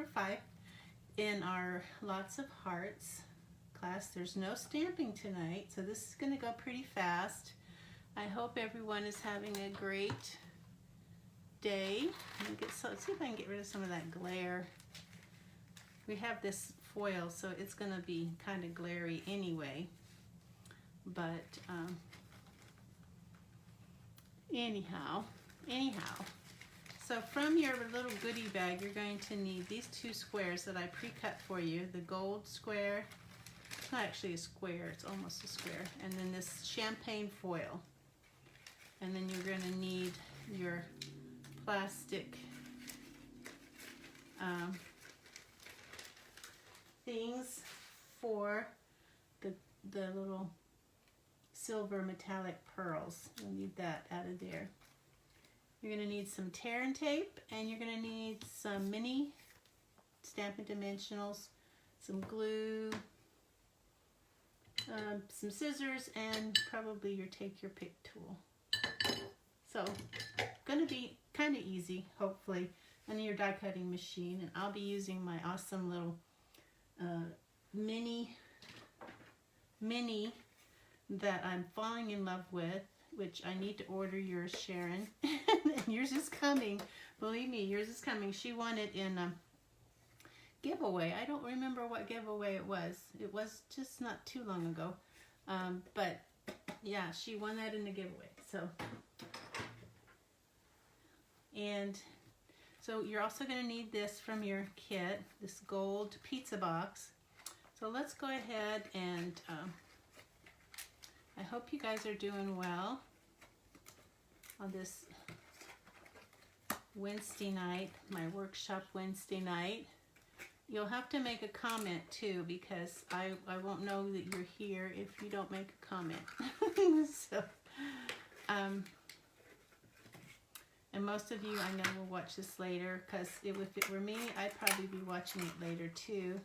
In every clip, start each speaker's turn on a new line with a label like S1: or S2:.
S1: number 5 in our Lots of Hearts class. There's no stamping tonight, so this is going to go pretty fast. I hope everyone is having a great day. Let's see if I can get rid of some of that glare. We have this foil, so it's going to be kind of glary anyway. But anyhow. So from your little goodie bag, you're going to need these 2 squares that I pre-cut for you. The gold square, it's not actually a square, it's almost a square. And then this champagne foil. And then you're going to need your plastic things for the little silver metallic pearls. You'll need that out of there. You're going to need some tear and tape, and you're going to need some mini Stampin' Dimensionals, some glue, some scissors, and probably your take your pick tool. So, going to be kind of easy, hopefully, and your die cutting machine. And I'll be using my awesome little mini that I'm falling in love with, which I need to order yours, Sharon. And yours is coming. Believe me, yours is coming. She won it in a giveaway. I don't remember what giveaway it was. It was just not too long ago. But yeah, she won that in the giveaway. So you're also going to need this from your kit, this gold pizza box. So let's go ahead and I hope you guys are doing well on this Wednesday night, my workshop Wednesday night. You'll have to make a comment too, because I won't know that you're here if you don't make a comment. So, and most of you I know will watch this later, because if it were me, I'd probably be watching it later too.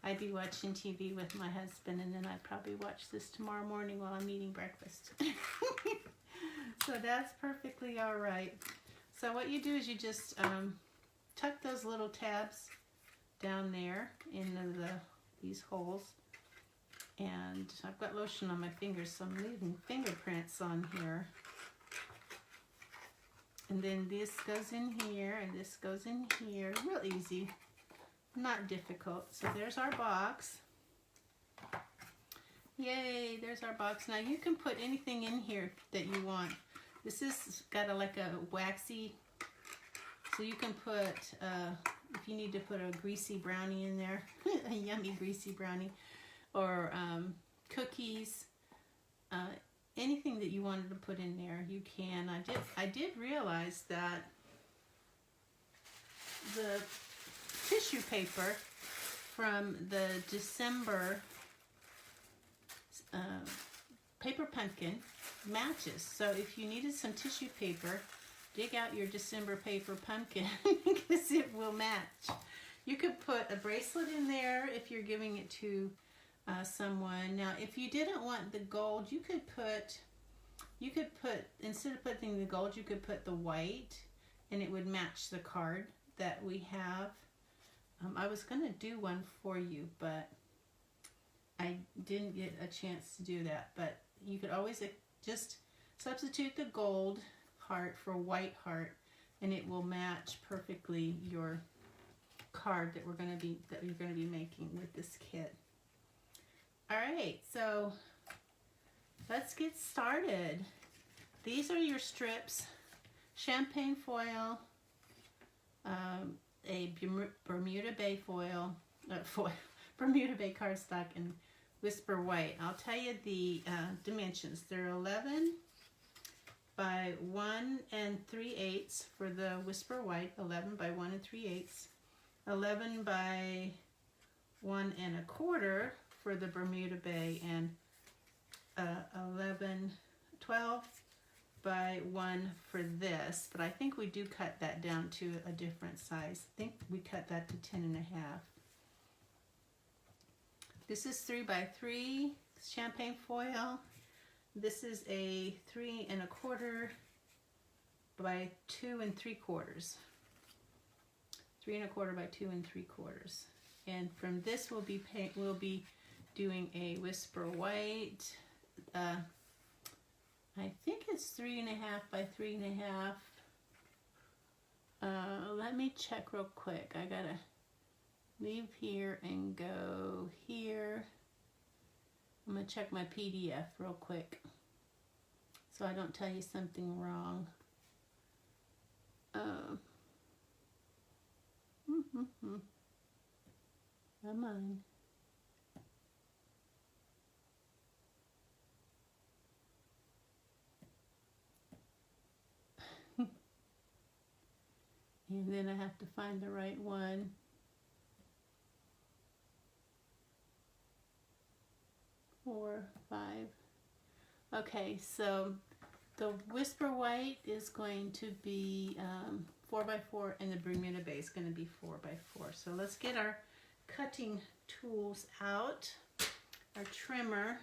S1: I'd be watching TV with my husband, and then I'd probably watch this tomorrow morning while I'm eating breakfast. So that's perfectly all right. So what you do is you just tuck those little tabs down there into these holes. And I've got lotion on my fingers, so I'm leaving fingerprints on here. And then this goes in here, and this goes in here. Real easy. Not difficult. So there's our box. Yay, there's our box. Now you can put anything in here that you want. This is got like a waxy, so you can put, if you need to put a greasy brownie in there, a yummy greasy brownie, or cookies, anything that you wanted to put in there, you can. I did realize that the tissue paper from the December paper pumpkin matches. So if you needed some tissue paper, dig out your December paper pumpkin because it will match. You could put a bracelet in there if you're giving it to someone. Now, if you didn't want the gold, you could put, instead of putting the gold, you could put the white, and it would match the card that we have. I was going to do one for you, but I didn't get a chance to do that. But you could always just substitute the gold heart for white heart, and it will match perfectly your card that you're going to be making with this kit. All right, so let's get started. These are your strips: champagne foil, a Bermuda Bay foil, Bermuda Bay cardstock, and Whisper White. I'll tell you the dimensions. They're 11 by 1 3/8 for the Whisper White, 11 by 1 3/8, 11 by 1 1/4 for the Bermuda Bay, and 12 by 1 for this, but I think we do cut that down to a different size. I think we cut that to 10 1/2. This is 3 by 3 champagne foil. This is a 3 1/4 by 2 3/4. 3 1/4 by 2 3/4. And from this we'll be doing a whisper white. I think it's 3 1/2 by 3 1/2. Let me check real quick. I gotta leave here and go here. I'm gonna check my PDF real quick so I don't tell you something wrong. Come on. And then I have to find the right one. Four, 5. Okay, so the whisper white is going to be 4 by 4, and the Bermuda Bay is going to be 4 by 4. So let's get our cutting tools out, our trimmer,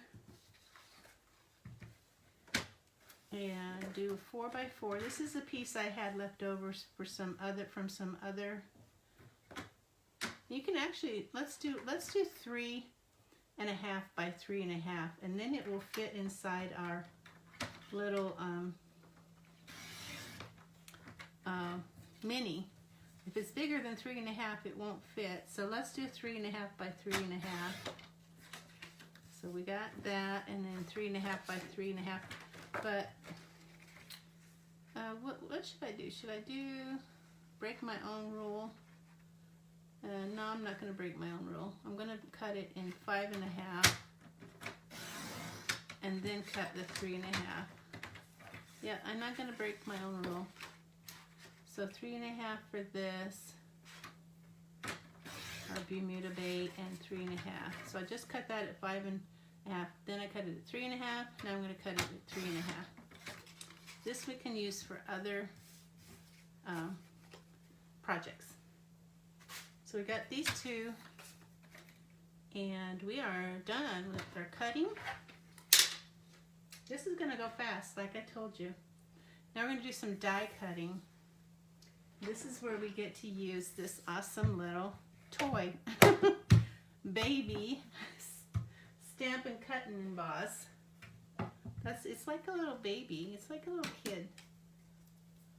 S1: and do 4 by 4. This is a piece I had left over for some other. You can actually let's do 3 1/2 by 3 1/2, and then it will fit inside our little mini. If it's bigger than 3 1/2, it won't fit. So let's do 3 1/2 by 3 1/2. So we got that, and then 3 1/2 by 3 1/2. But what should I do? Should I break my own rule? No, I'm not going to break my own rule. I'm going to cut it in 5 1/2, and then cut the 3 1/2. Yeah, I'm not going to break my own rule. So 3 1/2 for this, our Bermuda Bay, and 3 1/2. So I just cut that at 5 1/2. Then I cut it at 3 1/2. Now I'm going to cut it at 3 1/2. This we can use for other projects. So we got these two, and we are done with our cutting. This is going to go fast, like I told you. Now we're going to do some die cutting. This is where we get to use this awesome little toy. Baby Stampin' Cut and Emboss. It's like a little baby. It's like a little kid.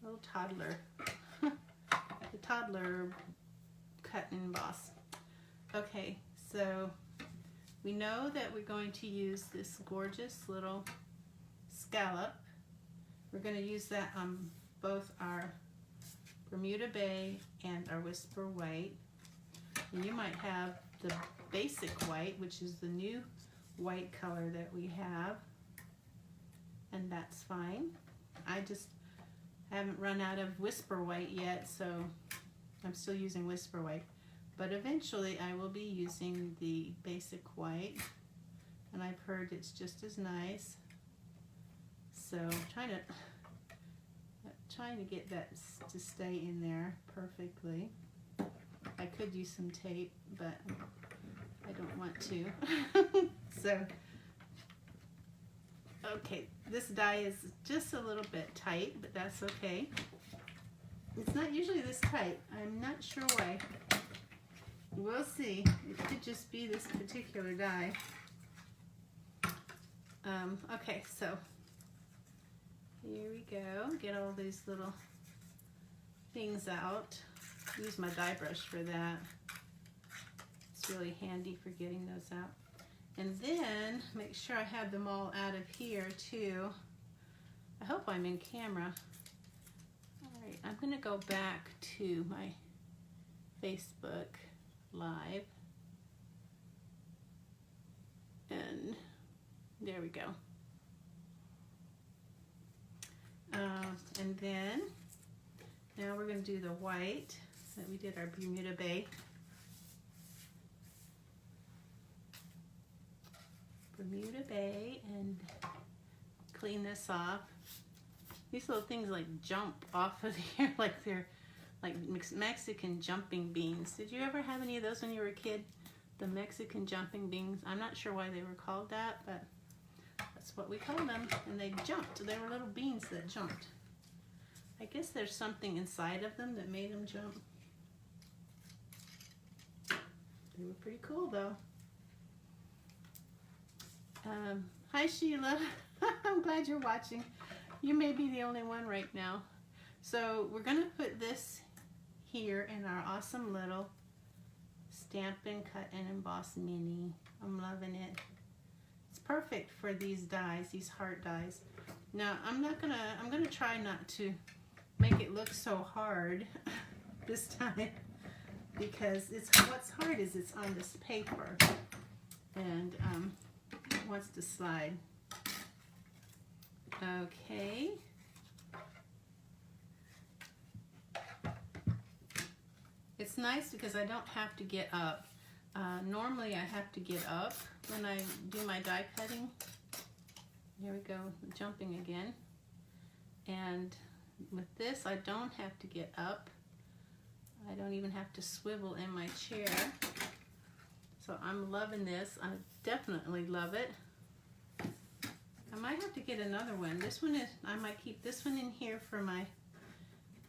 S1: A little toddler. The toddler cut and emboss. Okay, so we know that we're going to use this gorgeous little scallop. We're going to use that on both our Bermuda Bay and our Whisper White. And you might have the basic white, which is the new white color that we have, and that's fine. I just haven't run out of Whisper White yet, so I'm still using Whisper White. But eventually I will be using the basic white, and I've heard it's just as nice. So I'm trying to get that to stay in there perfectly. I could use some tape, but I don't want to. So, okay, this die is just a little bit tight, but that's okay. It's not usually this tight. I'm not sure why. We'll see. It could just be this particular die. Okay, so here we go. Get all these little things out. Use my die brush for that. It's really handy for getting those out. And then make sure I have them all out of here too. I hope I'm in camera. Alright, I'm going to go back to my Facebook Live. And there we go. And then now we're going to do the white that we did our Bermuda Bay. Bermuda Bay, and clean this off. These little things like jump off of here like they're like Mexican jumping beans. Did you ever have any of those when you were a kid? The Mexican jumping beans. I'm not sure why they were called that, but that's what we called them. And they jumped. They were little beans that jumped. I guess there's something inside of them that made them jump. They were pretty cool though. Hi Sheila, I'm glad you're watching. You may be the only one right now. So we're gonna put this here in our awesome little Stampin' Cut and Emboss Mini. I'm loving it. It's perfect for these dies, these heart dies. Now I'm gonna try not to make it look so hard this time, because what's hard is it's on this paper and it wants to slide. Okay. It's nice because I don't have to get up. Normally I have to get up when I do my die cutting. Here we go, jumping again. And with this, I don't have to get up. I don't even have to swivel in my chair. So I'm loving this. I definitely love it. I might have to get another one. This one is, I might keep this one in here for my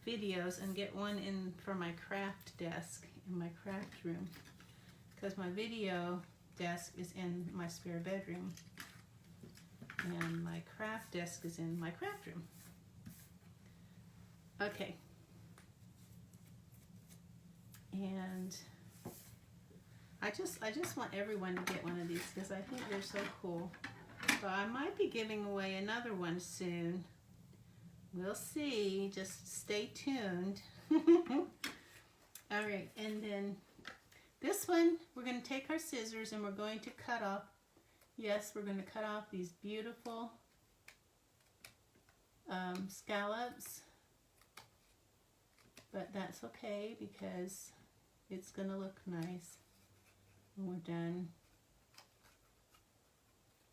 S1: videos and get one in for my craft desk in my craft room, because my video desk is in my spare bedroom and my craft desk is in my craft room. Okay. And I just want everyone to get one of these because I think they're so cool. So I might be giving away another one soon. We'll see. Just stay tuned. All right, and then this one, we're going to take our scissors and we're going to cut off. Yes, we're going to cut off these beautiful scallops. But that's okay because it's going to look nice when we're done.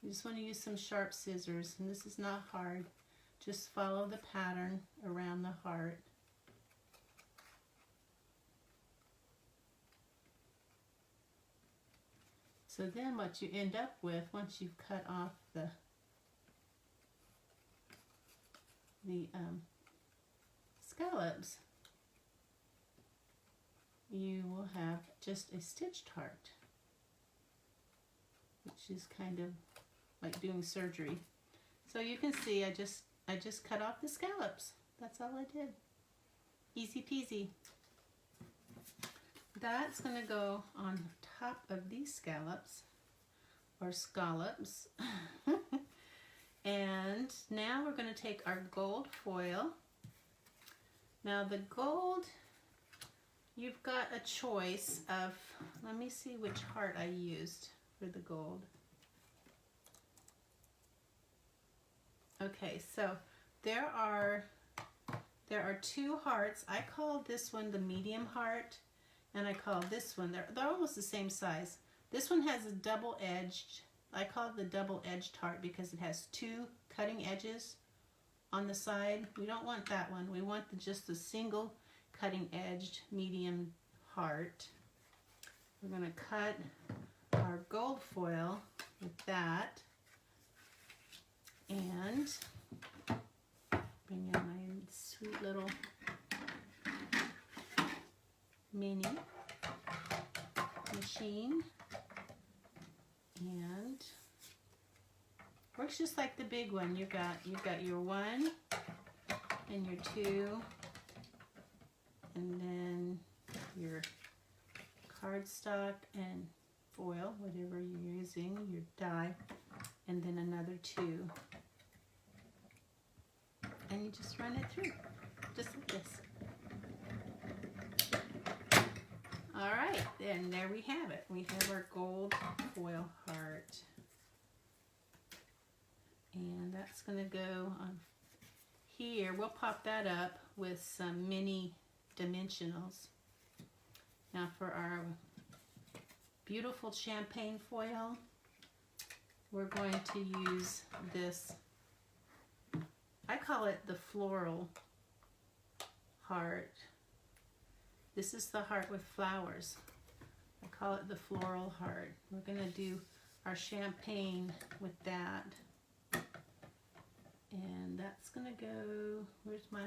S1: You just want to use some sharp scissors, and this is not hard. Just follow the pattern around the heart. So then what you end up with, once you've cut off the scallops, you will have just a stitched heart, which is kind of like doing surgery. So you can see I just cut off the scallops. That's all I did. Easy peasy. That's going to go on top of these scallops, or scallops. And now we're going to take our gold foil. Now the gold, you've got a choice of, let me see which heart I used for the gold. Okay, so there are two hearts. I call this one the medium heart, and I call this one, they're almost the same size. This one has a double-edged, I call it the double-edged heart because it has two cutting edges on the side. We don't want that one. We want just the single cutting-edged medium heart. We're going to cut our gold foil with that. And bring in my sweet little mini machine, and works just like the big one. You've got your 1 and your 2, and then your cardstock and foil, whatever you're using, your die, and then another 2. And you just run it through, just like this. All right, and there we have it. We have our gold foil heart. And that's going to go on here. We'll pop that up with some mini dimensionals. Now for our beautiful champagne foil, we're going to use this, I call it the floral heart. This is the heart with flowers. I call it the floral heart. We're going to do our champagne with that. And that's going to go, where's my,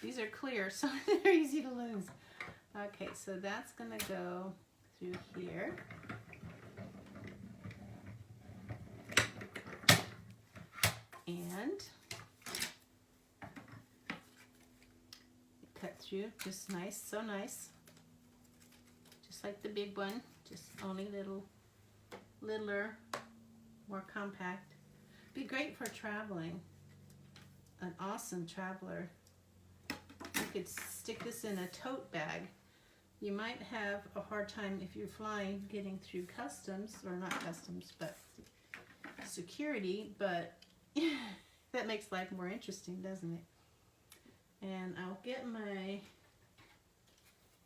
S1: these are clear, so they're easy to lose. Okay, so that's going to go through here. And cut through, just nice, so nice. Just like the big one, just only littler, more compact. Be great for traveling. An awesome traveler. You could stick this in a tote bag. You might have a hard time if you're flying getting through customs, or not customs, but security, but that makes life more interesting, doesn't it? And I'll get my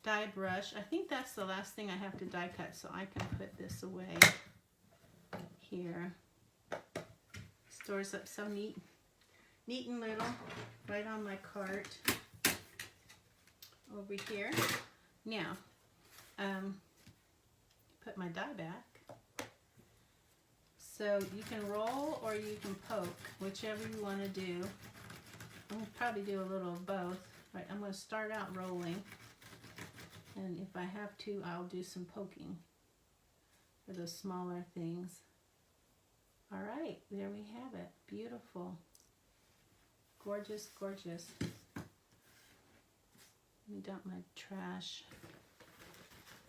S1: die brush. I think that's the last thing I have to die cut, so I can put this away here. Stores up so neat and little, right on my cart over here. Now, put my die back. So you can roll or you can poke, whichever you want to do. I'm going to probably do a little of both. Right, I'm going to start out rolling, and if I have to, I'll do some poking for those smaller things. All right, there we have it. Beautiful. Gorgeous, gorgeous. Let me dump my trash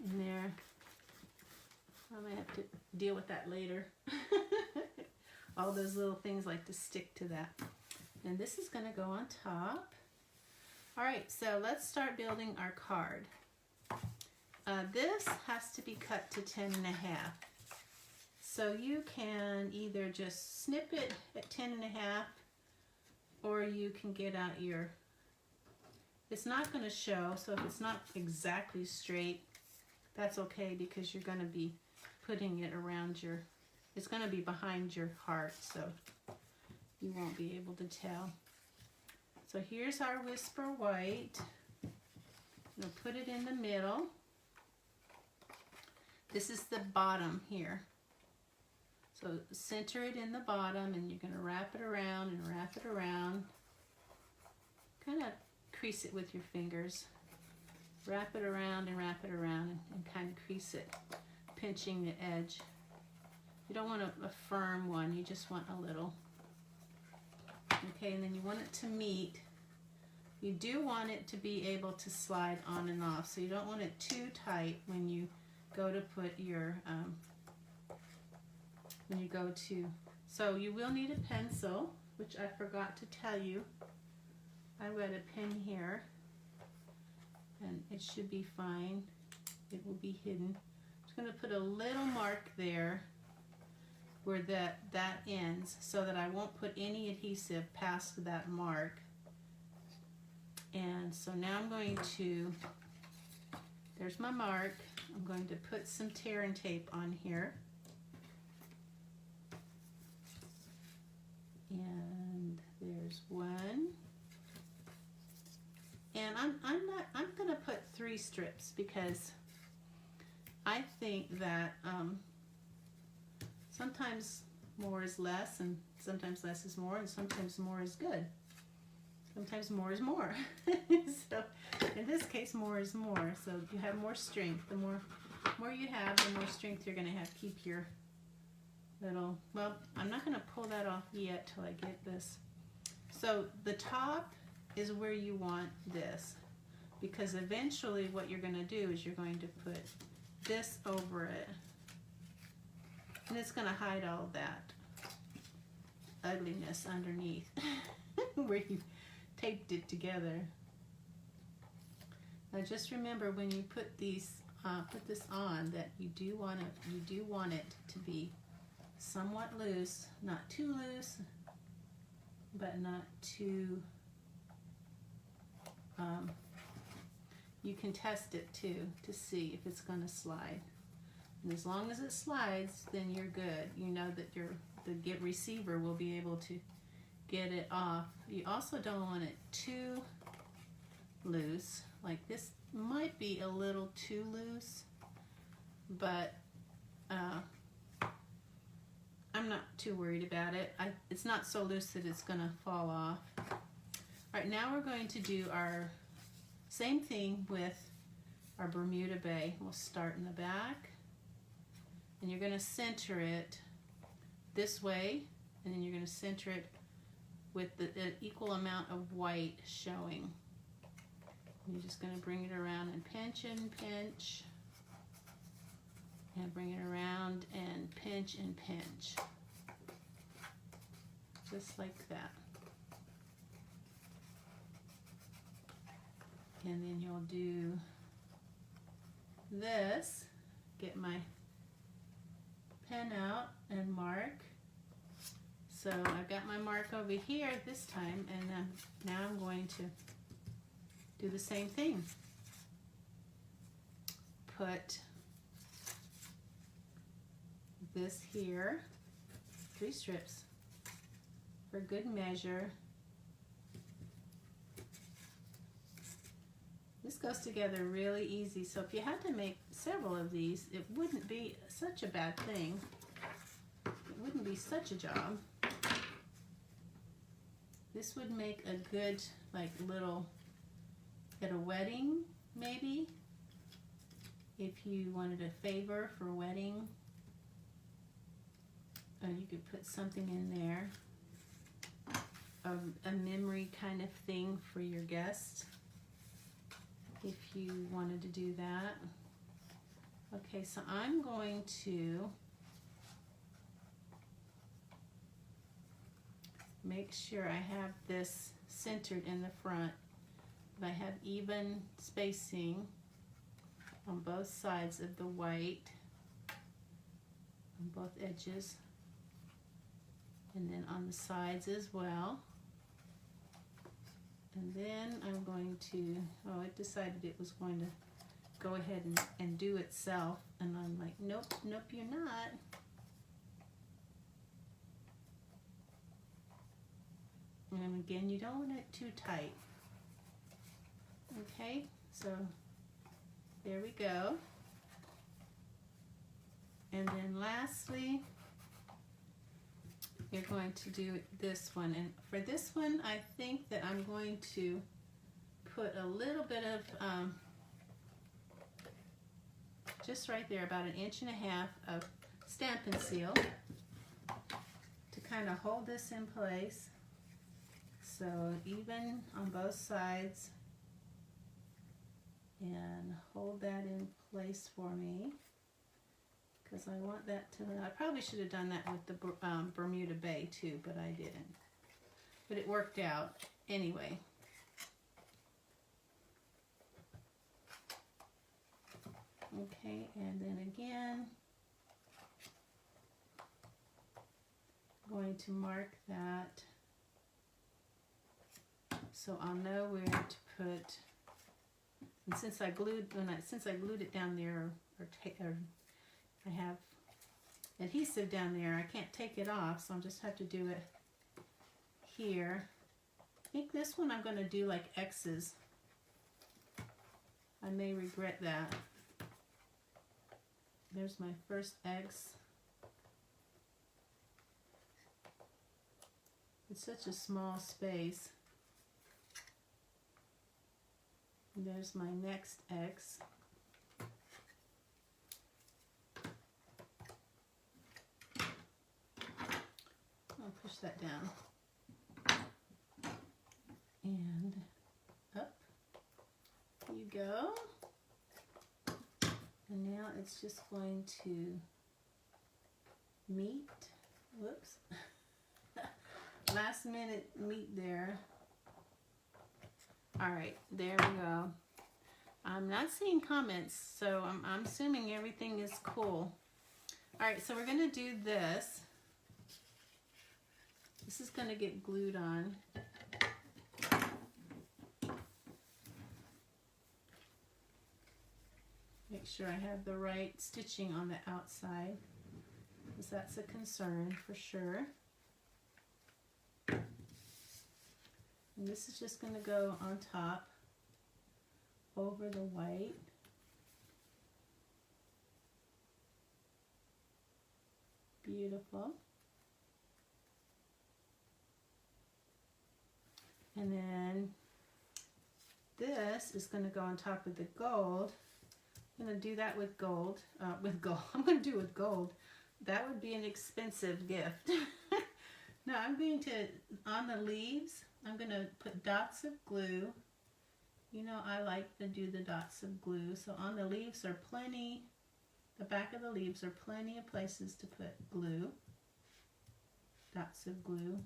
S1: in there. I might have to deal with that later. All those little things like to stick to that. And this is going to go on top. All right, so let's start building our card. This has to be cut to 10 and a half. So you can either just snip it at 10 and a half, or you can get out your, it's not going to show, so if it's not exactly straight, that's okay, because you're going to be putting it around your, it's going to be behind your heart, so you won't be able to tell. So here's our Whisper White. We'll put it in the middle. This is the bottom here. So center it in the bottom, and you're going to wrap it around and wrap it around. Kind of crease it with your fingers. Wrap it around and wrap it around, and kind of crease it, pinching the edge. You don't want a firm one, you just want a little. Okay, and then you want it to meet. You do want it to be able to slide on and off, so you don't want it too tight when you go to put your, so you will need a pencil, which I forgot to tell you. I've got a pen here, and it should be fine. It will be hidden. I'm just going to put a little mark there where that ends, so that I won't put any adhesive past that mark. And so now I'm going to, there's my mark. I'm going to put some tear and tape on here. And there's one. And I'm gonna put 3 strips, because I think that sometimes more is less, and sometimes less is more, and sometimes more is good. Sometimes more is more. So in this case, more is more. So you have more strength. The more you have, the more strength you're gonna have to keep your little, well, I'm not gonna pull that off yet till I get this. So the top is where you want this, because eventually what you're gonna do is you're going to put this over it, and it's gonna hide all that ugliness underneath where you taped it together. Now just remember, when you put these, put this on, that you do want it to be somewhat loose, not too loose, but not too. You can test it too to see if it's going to slide. And as long as it slides, then you're good. You know that the receiver will be able to get it off. You also don't want it too loose. Like this might be a little too loose, but I'm not too worried about it. It's not so loose that it's going to fall off. All right, now we're going to do our same thing with our Bermuda Bay. We'll start in the back, and you're going to center it this way, and then you're going to center it with the equal amount of white showing. You're just going to bring it around and pinch, and bring it around and pinch, just like that. And then you'll do this, get my pen out and mark. So I've got my mark over here this time, and now I'm going to do the same thing. Put this here, 3 strips for good measure. This goes together really easy, so if you had to make several of these, it wouldn't be such a bad thing. It wouldn't be such a job. This would make a good, like, little, at a wedding, maybe, if you wanted a favor for a wedding. You could put something in there, a memory kind of thing for your guests, if you wanted to do that. Okay, so I'm going to make sure I have this centered in the front, that I have even spacing on both sides of the white, on both edges, and then on the sides as well. And then I'm going to, oh, it decided it was going to go ahead and do itself, and I'm like, nope, you're not. And again, you don't want it too tight. Okay, so there we go. And then lastly, you're going to do this one. And for this one, I think that I'm going to put a little bit of, just right there, about 1.5 inches of Stampin' Seal to kind of hold this in place. So even on both sides, and hold that in place for me, because I want that to, I probably should have done that with the Bermuda Bay too, but I didn't. But it worked out anyway. Okay, and then again, I'm going to mark that so I'll know where to put. And since I glued it down there, or I have adhesive down there, I can't take it off, so I'll just have to do it here. I think this one I'm going to do like X's. I may regret that. There's my first X. It's such a small space. And there's my next X. I'll push that down. And up you go. And now it's just going to meet. Whoops. Last minute meet there. All right, there we go. I'm not seeing comments, so I'm assuming everything is cool. All right, so we're gonna do this. This is gonna get glued on. Make sure I have the right stitching on the outside, because that's a concern for sure. And this is just going to go on top over the white. Beautiful. And then this is going to go on top of the gold. I'm going to do that with gold. I'm going to do it with gold. That would be an expensive gift. Now I'm going to, on the leaves, I'm going to put dots of glue. You know I like to do the dots of glue. So on the leaves are plenty, the back of the leaves are plenty of places to put glue. Dots of glue.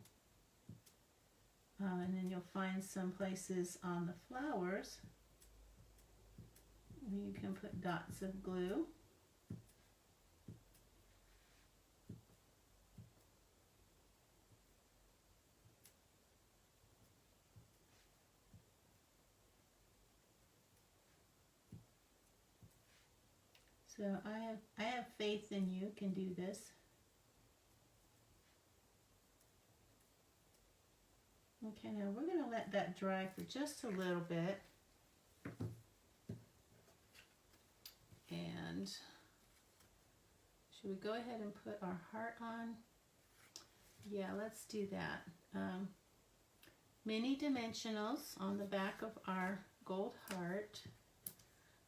S1: And then you'll find some places on the flowers where you can put dots of glue. So I have faith in you can do this. Okay, now we're going to let that dry for just a little bit. And should we go ahead and put our heart on? Yeah, let's do that. Mini dimensionals on the back of our gold heart.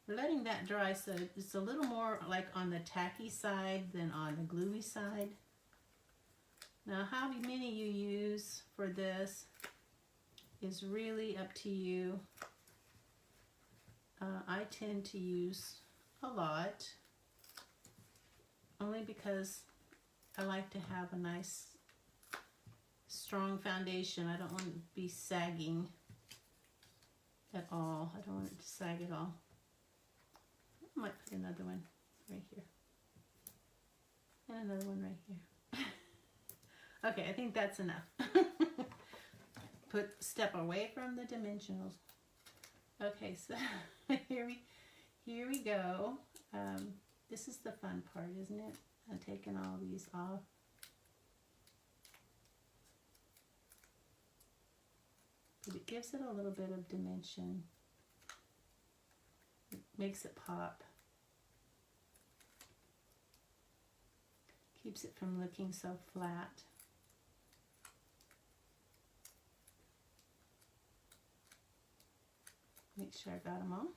S1: We're letting that dry so it's a little more like on the tacky side than on the gluey side. Now how many you use for this is really up to you. I tend to use a lot, only because I like to have a nice strong foundation. I don't want it to be sagging at all. I don't want it to sag at all. I might put another one right here. And another one right here. Okay, I think that's enough. Step away from the dimensionals. Okay, so here we go. This is the fun part, isn't it? I'm taking all these off. But it gives it a little bit of dimension. It makes it pop. Keeps it from looking so flat. Make sure I got them all.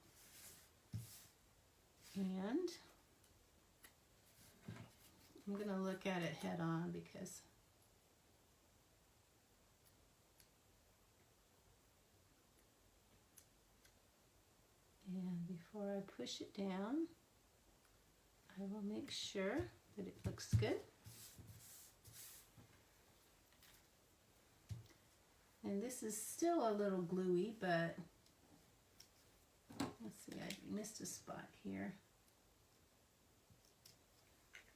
S1: And I'm going to look at it head on because and before I push it down, I will make sure that it looks good. And this is still a little gluey, but let's see, I missed a spot here.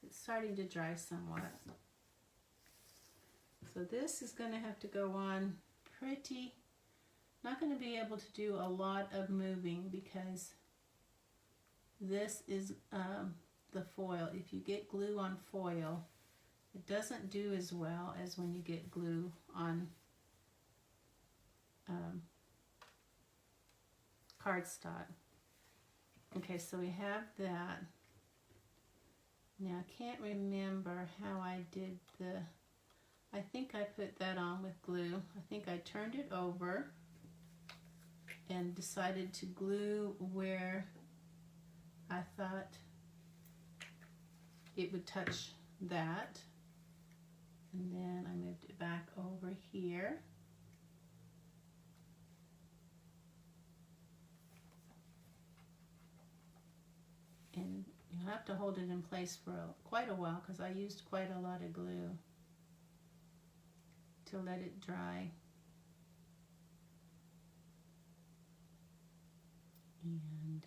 S1: It's starting to dry somewhat. So this is going to have to go on pretty, not going to be able to do a lot of moving because this is the foil. If you get glue on foil, it doesn't do as well as when you get glue on cardstock. Okay, so we have that. Now I can't remember how I did I think I put that on with glue. I think I turned it over and decided to glue where I thought it would touch that. And then I moved it back over here. And you have to hold it in place for quite a while because I used quite a lot of glue to let it dry. And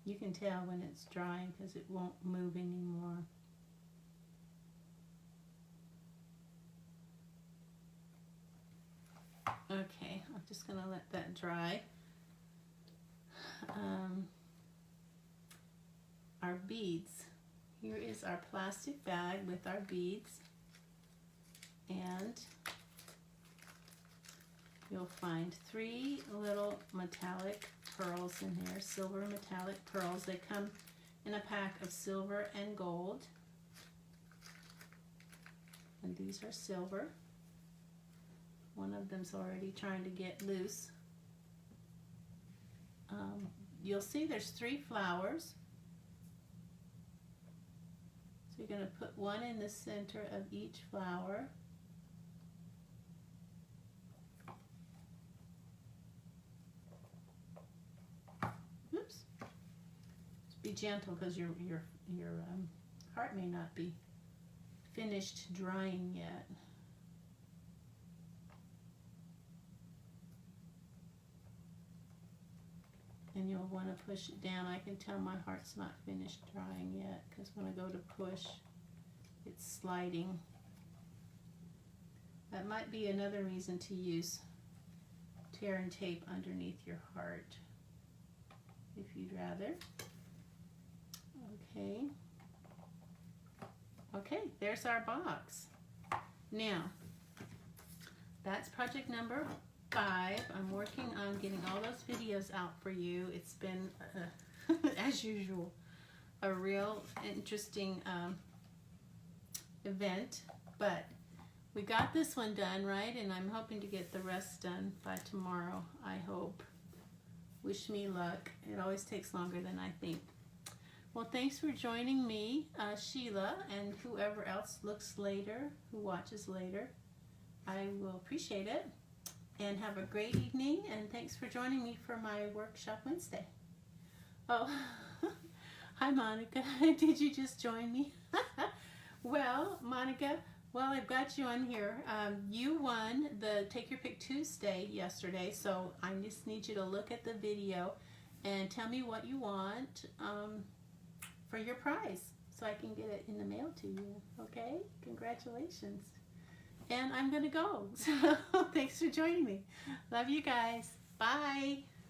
S1: you can tell when it's drying because it won't move anymore. Okay, I'm just going to let that dry. Our beads. Here is our plastic bag with our beads. And you'll find 3 little metallic pearls in there, silver metallic pearls. They come in a pack of silver and gold. And these are silver. One of them's already trying to get loose. You'll see there's 3 flowers. So you're going to put one in the center of each flower. Oops. Just be gentle because your heart may not be finished drying yet. And you'll want to push it down. I can tell my heart's not finished drying yet because when I go to push, it's sliding. That might be another reason to use tear and tape underneath your heart, if you'd rather. Okay. Okay, there's our box. Now, that's project number 5. I'm working on getting all those videos out for you. It's been, as usual, a real interesting event, but we got this one done, right? And I'm hoping to get the rest done by tomorrow, I hope. Wish me luck. It always takes longer than I think. Well, thanks for joining me, Sheila, and whoever else looks later, who watches later. I will appreciate it. And have a great evening, and thanks for joining me for my Workshop Wednesday. Oh, hi Monica, did you just join me? Well, Monica, well, I've got you on here. You won the Take Your Pick Tuesday yesterday, so I just need you to look at the video and tell me what you want for your prize so I can get it in the mail to you, okay? Congratulations. And I'm going to go. So thanks for joining me. Love you guys. Bye.